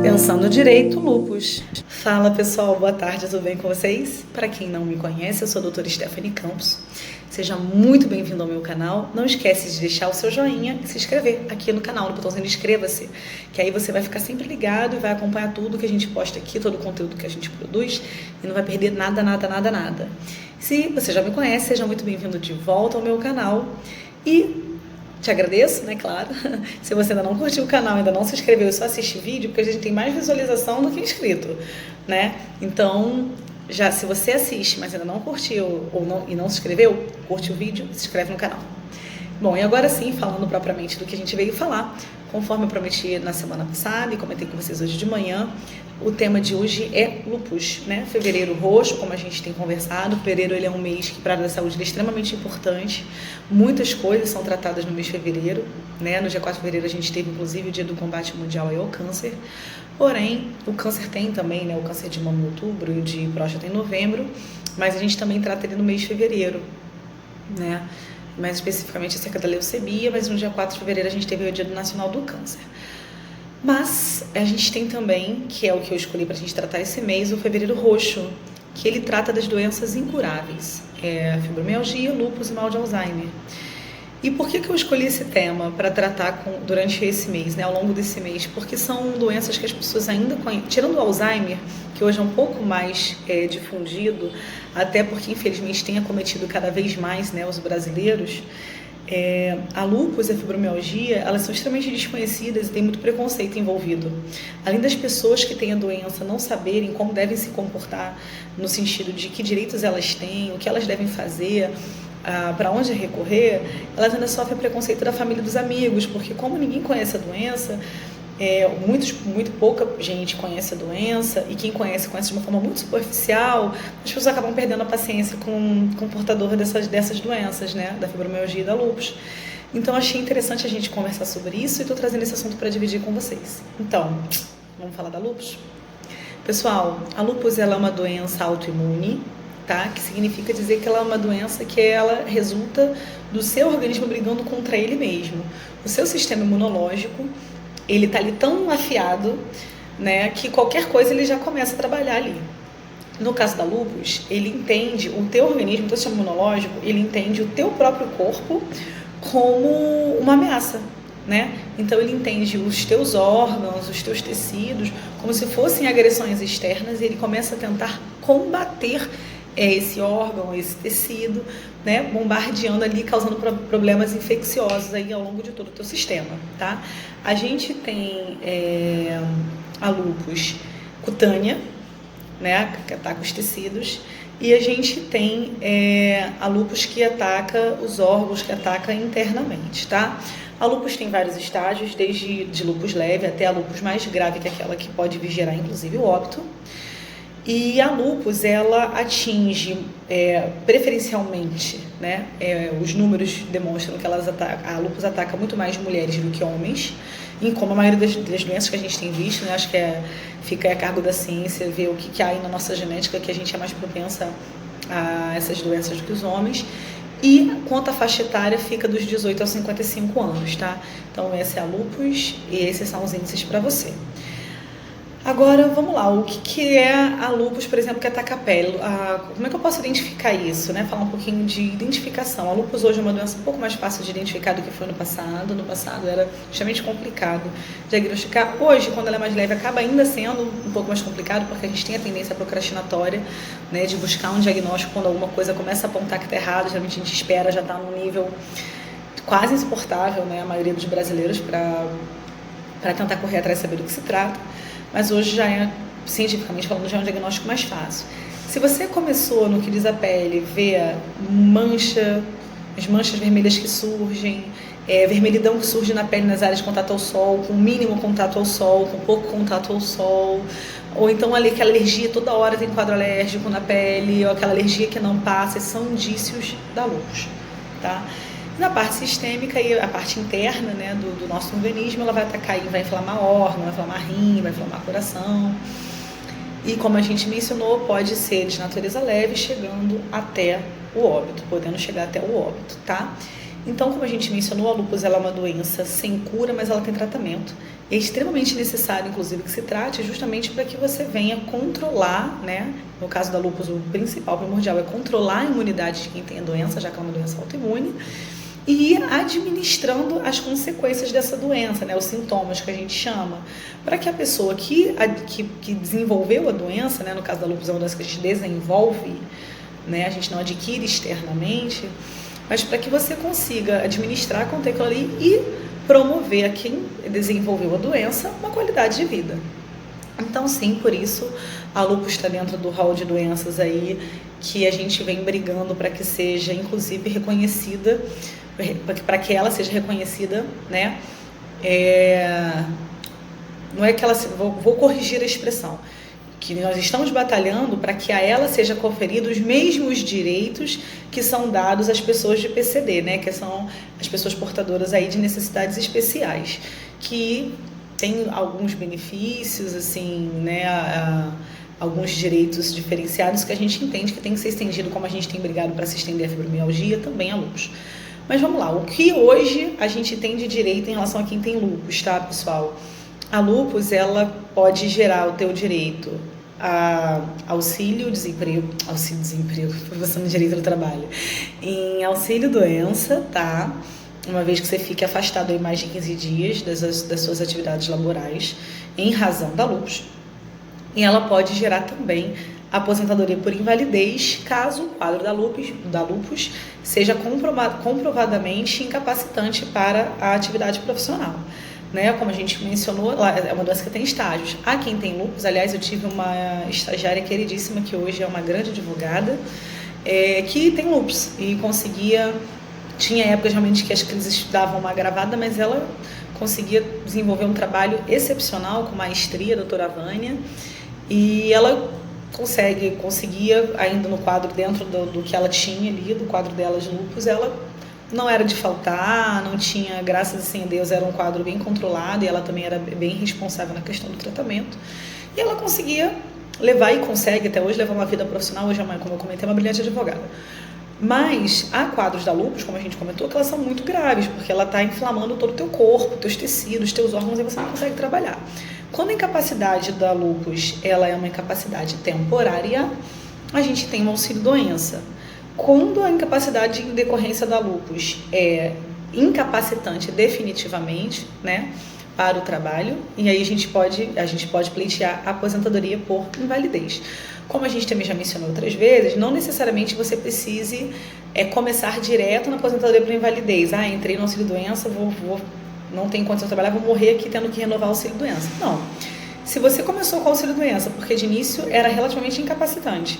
Pensando Direito, Lupus. Fala pessoal, boa tarde, tudo bem com vocês? Para quem não me conhece, eu sou a doutora Stephanie Campos. Seja muito bem-vindo ao meu canal. Não esquece de deixar o seu joinha e se inscrever aqui no canal, no botãozinho de inscreva-se, que aí você vai ficar sempre ligado e vai acompanhar tudo que a gente posta aqui, todo o conteúdo que a gente produz e não vai perder nada. Se você já me conhece, seja muito bem-vindo de volta ao meu canal e te agradeço, né, claro. Se você ainda não curtiu o canal, ainda não se inscreveu e só assiste vídeo, porque a gente tem mais visualização do que inscrito, né? Então, já se você assiste, mas ainda não curtiu e não se inscreveu, curte o vídeo e se inscreve no canal. Bom, e agora sim, falando propriamente do que a gente veio falar, conforme eu prometi na semana passada e comentei com vocês hoje de manhã, o tema de hoje é lupus, né? Fevereiro roxo, como a gente tem conversado. Fevereiro ele é um mês que para a área da saúde é extremamente importante. Muitas coisas são tratadas no mês de fevereiro, né? No dia 4 de fevereiro a gente teve inclusive o dia do combate mundial ao câncer. Porém, o câncer tem também, né? O câncer de mama em outubro e o de próstata em novembro, mas a gente também trata ele no mês de fevereiro, né? Mais especificamente acerca da leucemia, mas no dia 4 de fevereiro a gente teve o Dia Nacional do Câncer. Mas a gente tem também, que é o que eu escolhi para a gente tratar esse mês, o Fevereiro Roxo, que ele trata das doenças incuráveis, fibromialgia, lúpus e mal de Alzheimer. E por que eu escolhi esse tema para tratar durante esse mês, né, ao longo desse mês? Porque são doenças que as pessoas ainda conhecem, tirando o Alzheimer, que hoje é um pouco mais difundido, até porque infelizmente tem acometido cada vez mais, né, os brasileiros. A lúpus e a fibromialgia, elas são extremamente desconhecidas e tem muito preconceito envolvido. Além das pessoas que têm a doença não saberem como devem se comportar, no sentido de que direitos elas têm, o que elas devem fazer, para onde recorrer, elas ainda sofrem preconceito da família e dos amigos, porque como ninguém conhece a doença, muito pouca gente conhece a doença, e quem conhece de uma forma muito superficial, as pessoas acabam perdendo a paciência com o portador dessas doenças, né, da fibromialgia e da lúpus. Então achei interessante a gente conversar sobre isso e estou trazendo esse assunto para dividir com vocês. Então, vamos falar da lúpus? Pessoal, a lúpus ela é uma doença autoimune, tá? Que significa dizer que ela é uma doença que ela resulta do seu organismo brigando contra ele mesmo. O seu sistema imunológico ele tá ali tão afiado, né, que qualquer coisa ele já começa a trabalhar ali. No caso da lúpus, ele entende o teu organismo, o teu sistema imunológico, ele entende o teu próprio corpo como uma ameaça, né? Então ele entende os teus órgãos, os teus tecidos, como se fossem agressões externas, e ele começa a tentar combater esse órgão, esse tecido, né, bombardeando ali, causando problemas infecciosos aí ao longo de todo o teu sistema, tá? A gente tem a lúpus cutânea, né, que ataca os tecidos, e a gente tem a lúpus que ataca os órgãos, que ataca internamente, tá? A lúpus tem vários estágios, desde de lúpus leve até a lúpus mais grave, que é aquela que pode vir gerar inclusive o óbito. E a lúpus, ela atinge preferencialmente, né, os números demonstram que a lúpus ataca muito mais mulheres do que homens, e como a maioria das doenças que a gente tem visto, né, acho que fica a cargo da ciência ver o que há aí na nossa genética, que a gente é mais propensa a essas doenças do que os homens. E quanto à faixa etária, fica dos 18 aos 55 anos, tá? Então essa é a lúpus e esses são os índices para você. Agora, vamos lá, o que é a lúpus, por exemplo, que ataca a pele? Como é que eu posso identificar isso, né? Falar um pouquinho de identificação. A lúpus hoje é uma doença um pouco mais fácil de identificar do que foi no passado. No passado era extremamente complicado diagnosticar. Hoje, quando ela é mais leve, acaba ainda sendo um pouco mais complicado, porque a gente tem a tendência procrastinatória, né, de buscar um diagnóstico quando alguma coisa começa a apontar que está errado. Geralmente a gente espera, já está num nível quase insuportável, né, a maioria dos brasileiros, para tentar correr atrás e saber do que se trata. Mas hoje cientificamente falando, já é um diagnóstico mais fácil. Se você começou no que diz a pele, vê as manchas vermelhas que surgem, vermelhidão que surge na pele nas áreas de contato ao sol, com mínimo contato ao sol, com pouco contato ao sol, ou então ali aquela alergia, toda hora tem quadro alérgico na pele, ou aquela alergia que não passa, esses são indícios da lúpus, tá? Na parte sistêmica e a parte interna, né, do nosso organismo, ela vai atacar e vai inflamar órgão, vai inflamar rim, vai inflamar coração. E como a gente mencionou, pode ser de natureza leve, chegando até o óbito, podendo chegar até o óbito, tá? Então, como a gente mencionou, a lúpus ela é uma doença sem cura, mas ela tem tratamento. É extremamente necessário, inclusive, que se trate justamente para que você venha controlar, né? No caso da lúpus, o principal, primordial, é controlar a imunidade de quem tem a doença, já que é uma doença autoimune, e ir administrando as consequências dessa doença, né? Os sintomas que a gente chama, para que a pessoa que desenvolveu a doença, né? No caso da lúpus, é uma doença que a gente desenvolve, né? A gente não adquire externamente, mas para que você consiga administrar com aquilo ali e promover a quem desenvolveu a doença uma qualidade de vida. Então, sim, por isso a lúpus está dentro do hall de doenças aí que a gente vem brigando para que seja, inclusive, reconhecida, para que ela seja reconhecida, né? Não é que ela... Vou corrigir a expressão. Que nós estamos batalhando para que a ela seja conferido os mesmos direitos que são dados às pessoas de PCD, né? Que são as pessoas portadoras aí de necessidades especiais, que tem alguns benefícios, assim, né? Alguns direitos diferenciados que a gente entende que tem que ser estendido, como a gente tem brigado para se estender a fibromialgia, também a lúpus. Mas vamos lá, o que hoje a gente tem de direito em relação a quem tem lúpus, tá, pessoal? A lúpus, ela pode gerar o teu direito a auxílio-desemprego, professor no direito do trabalho, em auxílio-doença, tá? Uma vez que você fique afastado aí mais de 15 dias das suas atividades laborais, em razão da lúpus. E ela pode gerar também aposentadoria por invalidez, caso o quadro da lúpus seja comprovadamente incapacitante para a atividade profissional. Né? Como a gente mencionou, é uma doença que tem estágios. Há quem tem lúpus, aliás, eu tive uma estagiária queridíssima, que hoje é uma grande advogada, que tem lúpus e tinha épocas realmente que as crises davam uma agravada, mas ela conseguia desenvolver um trabalho excepcional, com maestria, a doutora Vânia, e ela conseguia, ainda no quadro, dentro do que ela tinha ali, do quadro dela de lúpus, ela não era de faltar, não tinha, graças assim a Deus, era um quadro bem controlado, e ela também era bem responsável na questão do tratamento, e ela conseguia levar, e consegue até hoje, levar uma vida profissional. Hoje, como eu comentei, é uma brilhante advogada. Mas há quadros da lúpus, como a gente comentou, que elas são muito graves, porque ela está inflamando todo o teu corpo, teus tecidos, teus órgãos, e você não consegue trabalhar. Quando a incapacidade da lúpus ela é uma incapacidade temporária, a gente tem um auxílio-doença. Quando a incapacidade em decorrência da lúpus é incapacitante definitivamente, né, para o trabalho, e aí a gente pode pleitear a aposentadoria por invalidez. Como a gente também já mencionou outras vezes, não necessariamente você precise começar direto na aposentadoria por invalidez. Entrei no auxílio-doença, não tenho condição de trabalhar, vou morrer aqui tendo que renovar o auxílio-doença. Não. Se você começou com o auxílio-doença porque de início era relativamente incapacitante,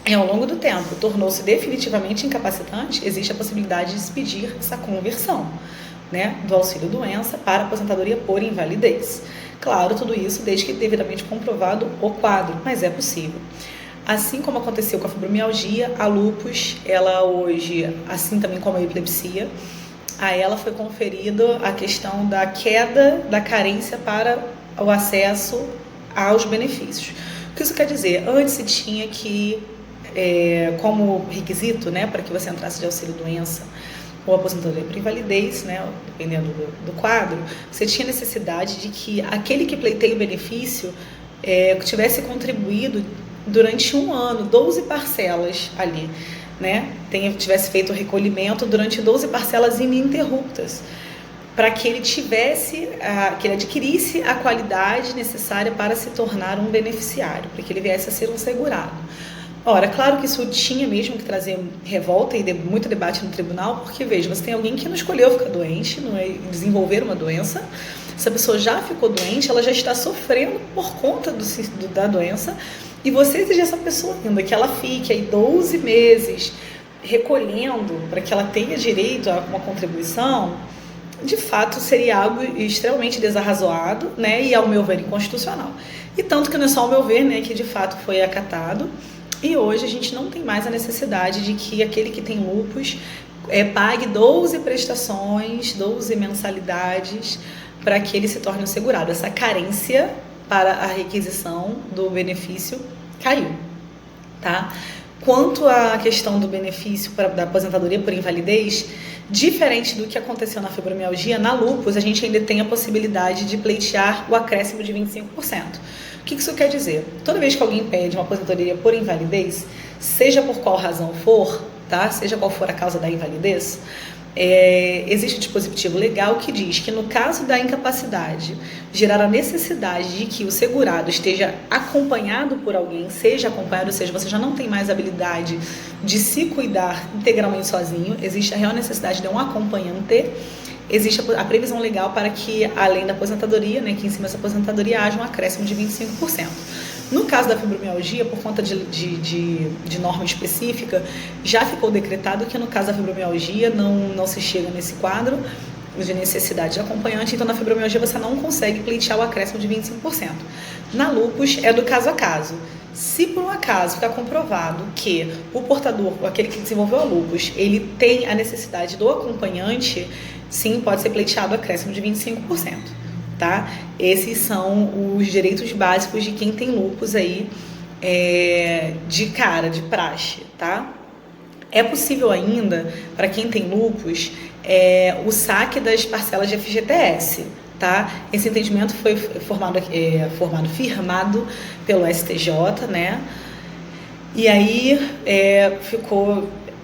e ao longo do tempo tornou-se definitivamente incapacitante, existe a possibilidade de se pedir essa conversão, né, do auxílio-doença para aposentadoria por invalidez. Claro, tudo isso desde que devidamente comprovado o quadro, mas é possível. Assim como aconteceu com a fibromialgia, a lúpus, ela hoje, assim também como a epilepsia, a ela foi conferido a questão da queda da carência para o acesso aos benefícios. O que isso quer dizer? Antes se tinha que, como requisito, né, para que você entrasse de auxílio-doença ou aposentadoria por invalidez, né, dependendo do quadro, você tinha necessidade de que aquele que pleiteia o benefício tivesse contribuído durante um ano, 12 parcelas ali, né, tivesse feito o recolhimento durante 12 parcelas ininterruptas, para que ele que ele adquirisse a qualidade necessária para se tornar um beneficiário, para que ele viesse a ser um segurado. Ora, claro que isso tinha mesmo que trazer revolta e muito debate no tribunal, porque, veja, você tem alguém que não escolheu ficar doente, não é desenvolver uma doença, essa pessoa já ficou doente, ela já está sofrendo por conta da doença, e você exige essa pessoa ainda que ela fique aí 12 meses recolhendo para que ela tenha direito a uma contribuição, de fato seria algo extremamente desarrazoado, né, e, ao meu ver, inconstitucional. E tanto que não é só ao meu ver, né, que de fato foi acatado. E hoje a gente não tem mais a necessidade de que aquele que tem lúpus pague 12 prestações, 12 mensalidades para que ele se torne um segurado. Essa carência para a requisição do benefício caiu, tá? Quanto à questão do benefício da aposentadoria por invalidez, Diferente do que aconteceu na fibromialgia, na lúpus a gente ainda tem a possibilidade de pleitear o acréscimo de 25%. O que isso quer dizer? Toda vez que alguém pede uma aposentadoria por invalidez, seja por qual razão for, tá? Seja qual for a causa da invalidez, existe um dispositivo legal que diz que no caso da incapacidade gerar a necessidade de que o segurado esteja acompanhado por alguém, seja acompanhado, ou seja, você já não tem mais habilidade de se cuidar integralmente sozinho, existe a real necessidade de um acompanhante, existe a previsão legal para que, além da aposentadoria, né, que em cima dessa aposentadoria haja um acréscimo de 25%. No caso da fibromialgia, por conta de norma específica, já ficou decretado que no caso da fibromialgia não se chega nesse quadro de necessidade de acompanhante, então na fibromialgia você não consegue pleitear o acréscimo de 25%. Na lúpus é do caso a caso. Se por um acaso ficar comprovado que o portador, aquele que desenvolveu a lúpus, ele tem a necessidade do acompanhante, sim, pode ser pleiteado o acréscimo de 25%. Tá? Esses são os direitos básicos de quem tem lúpus aí, de praxe, tá? É possível ainda, para quem tem lúpus, o saque das parcelas de FGTS, tá? Esse entendimento foi firmado pelo STJ, né? E aí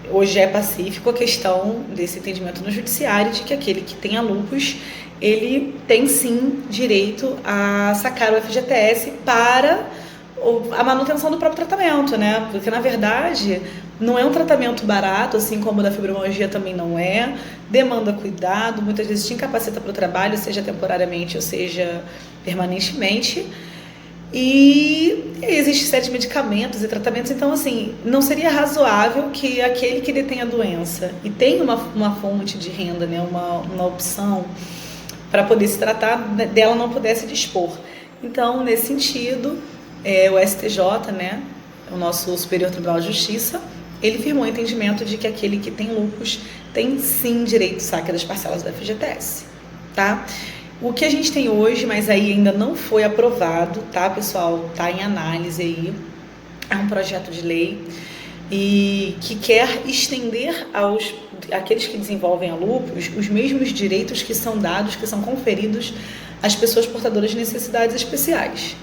hoje é pacífico a questão desse entendimento no judiciário de que aquele que tem a lúpus, ele tem sim direito a sacar o FGTS para a manutenção do próprio tratamento, né? Porque na verdade não é um tratamento barato, assim como o da fibromialgia também não é, demanda cuidado, muitas vezes te incapacita para o trabalho, seja temporariamente ou seja permanentemente. E existe série de medicamentos e tratamentos, então assim, não seria razoável que aquele que detém a doença e tem uma fonte de renda, né, uma opção para poder se tratar dela, não pudesse dispor. Então, nesse sentido, o STJ, né, o nosso Superior Tribunal de Justiça, ele firmou o entendimento de que aquele que tem lúpus tem sim direito ao saque das parcelas da FGTS, tá? O que a gente tem hoje, mas aí ainda não foi aprovado, tá, pessoal? Tá em análise aí, é um projeto de lei e que quer estender àqueles que desenvolvem a lúpus os mesmos direitos que são dados, que são conferidos às pessoas portadoras de necessidades especiais,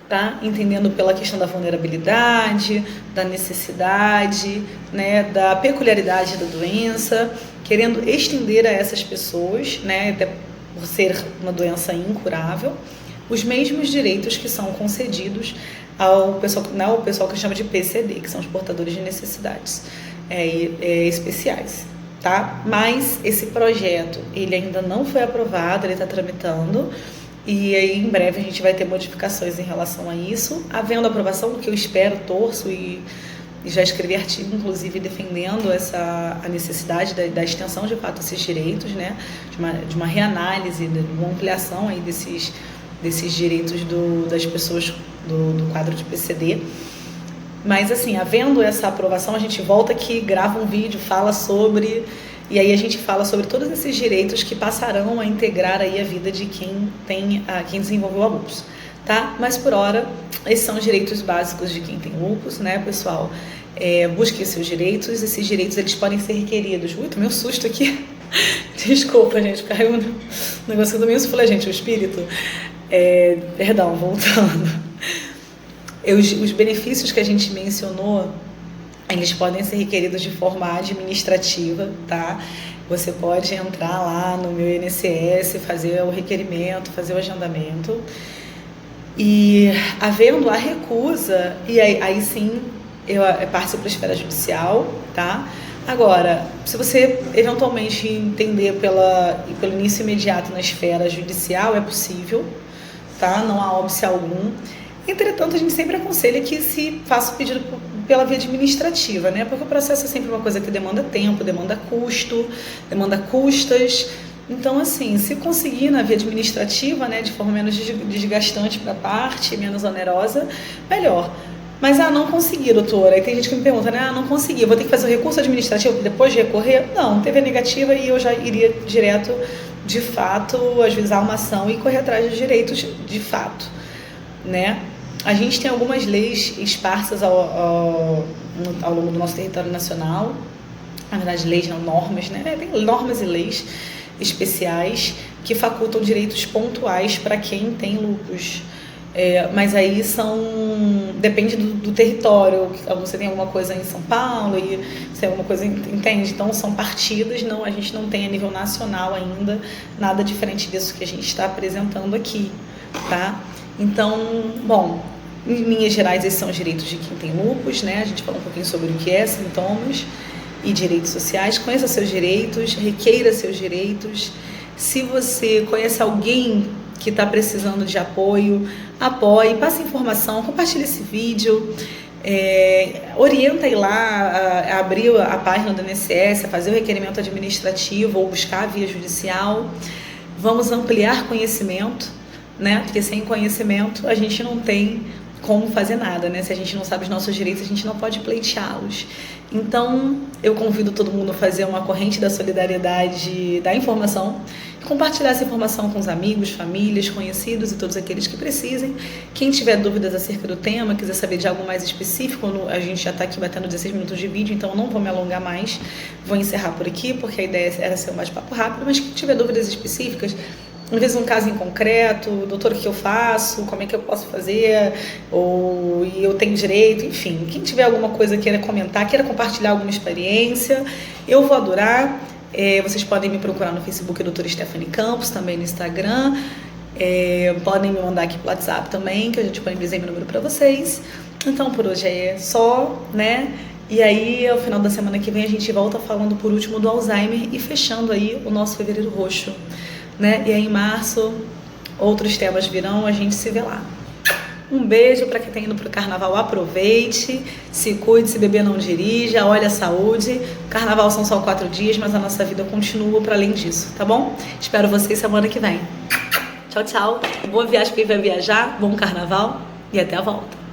tá? Entendendo pela questão da vulnerabilidade, da necessidade, né, da peculiaridade da doença, querendo estender a essas pessoas, né, até por ser uma doença incurável, os mesmos direitos que são concedidos ao pessoal que chama de PCD, que são os portadores de necessidades especiais, tá? Mas esse projeto, ele ainda não foi aprovado, ele está tramitando, e aí em breve a gente vai ter modificações em relação a isso. Havendo aprovação, o que eu espero, torço e já escrevi artigo, inclusive, defendendo a necessidade da extensão, de fato, desses direitos, né? De uma reanálise, de uma ampliação aí desses direitos das pessoas do quadro de PCD. Mas, assim, havendo essa aprovação, a gente volta aqui, grava um vídeo, fala sobre... E aí a gente fala sobre todos esses direitos que passarão a integrar aí a vida de quem desenvolveu a lúpus, tá? Mas, por hora, esses são os direitos básicos de quem tem lúpus, né, pessoal? Busque seus direitos. Esses direitos, eles podem ser requeridos. Ui, tomei um susto aqui. Desculpa, gente, caiu um negócio do meu. Eu falei, gente, o espírito... Perdão, voltando. Os benefícios que a gente mencionou, eles podem ser requeridos de forma administrativa, tá? Você pode entrar lá no meu INSS, fazer o requerimento, fazer o agendamento. E havendo a recusa, e aí sim eu passo para a esfera judicial, tá? Agora, se você eventualmente entender pelo início imediato na esfera judicial, é possível, tá? Não há óbice algum. Entretanto, a gente sempre aconselha que se faça o pedido pela via administrativa, né? Porque o processo é sempre uma coisa que demanda tempo, demanda custo, demanda custas. Então, assim, se conseguir na via administrativa, né, de forma menos desgastante para a parte, menos onerosa, melhor. Mas, não consegui, doutora. Aí tem gente que me pergunta, né, não consegui, vou ter que fazer o recurso administrativo depois de recorrer? Não, teve a negativa e eu já iria direto, de fato, ajuizar uma ação e correr atrás dos direitos de fato, né? A gente tem algumas leis esparsas ao longo do nosso território nacional, na verdade leis não, normas, né? Tem normas e leis especiais que facultam direitos pontuais para quem tem lúpus. Mas aí depende do território. Você tem alguma coisa em São Paulo e você tem alguma coisa, entende? Então são partidas, não, a gente não tem a nível nacional ainda nada diferente disso que a gente está apresentando aqui, tá? Então, bom, em linhas gerais esses são os direitos de quem tem lúpus, né? A gente falou um pouquinho sobre o que é sintomas e direitos sociais. Conheça seus direitos, requeira seus direitos. Se você conhece alguém que está precisando de apoio, apoie, passe informação, compartilhe esse vídeo, orienta ir lá a abrir a página do INSS, a fazer o requerimento administrativo ou buscar a via judicial. Vamos ampliar conhecimento, né? Porque sem conhecimento a gente não tem como fazer nada, né? Se a gente não sabe os nossos direitos, a gente não pode pleiteá-los. Então, eu convido todo mundo a fazer uma corrente da solidariedade da informação, compartilhar essa informação com os amigos, famílias, conhecidos e todos aqueles que precisem. Quem tiver dúvidas acerca do tema, quiser saber de algo mais específico, a gente já está aqui batendo 16 minutos de vídeo, então eu não vou me alongar mais, vou encerrar por aqui, porque a ideia era ser um bate-papo rápido, mas quem tiver dúvidas específicas, às vezes um caso em concreto, doutor, o que eu faço, como é que eu posso fazer, e eu tenho direito, enfim, quem tiver alguma coisa queira comentar, queira compartilhar alguma experiência, eu vou adorar. Vocês podem me procurar no Facebook, doutora Stephanie Campos, também no Instagram, podem me mandar aqui pro WhatsApp também, que eu já disponibilizei meu número para vocês. Então por hoje é só, né? E aí, ao final da semana que vem, a gente volta falando por último do Alzheimer e fechando aí o nosso Fevereiro Roxo, né? E aí em março outros temas virão, a gente se vê lá. Um beijo para quem está indo para o carnaval, aproveite, se cuide, se beber não dirija, olha a saúde. Carnaval são só 4 dias, mas a nossa vida continua para além disso, tá bom? Espero vocês semana que vem. Tchau, tchau. Boa viagem para quem vai viajar, bom carnaval e até a volta.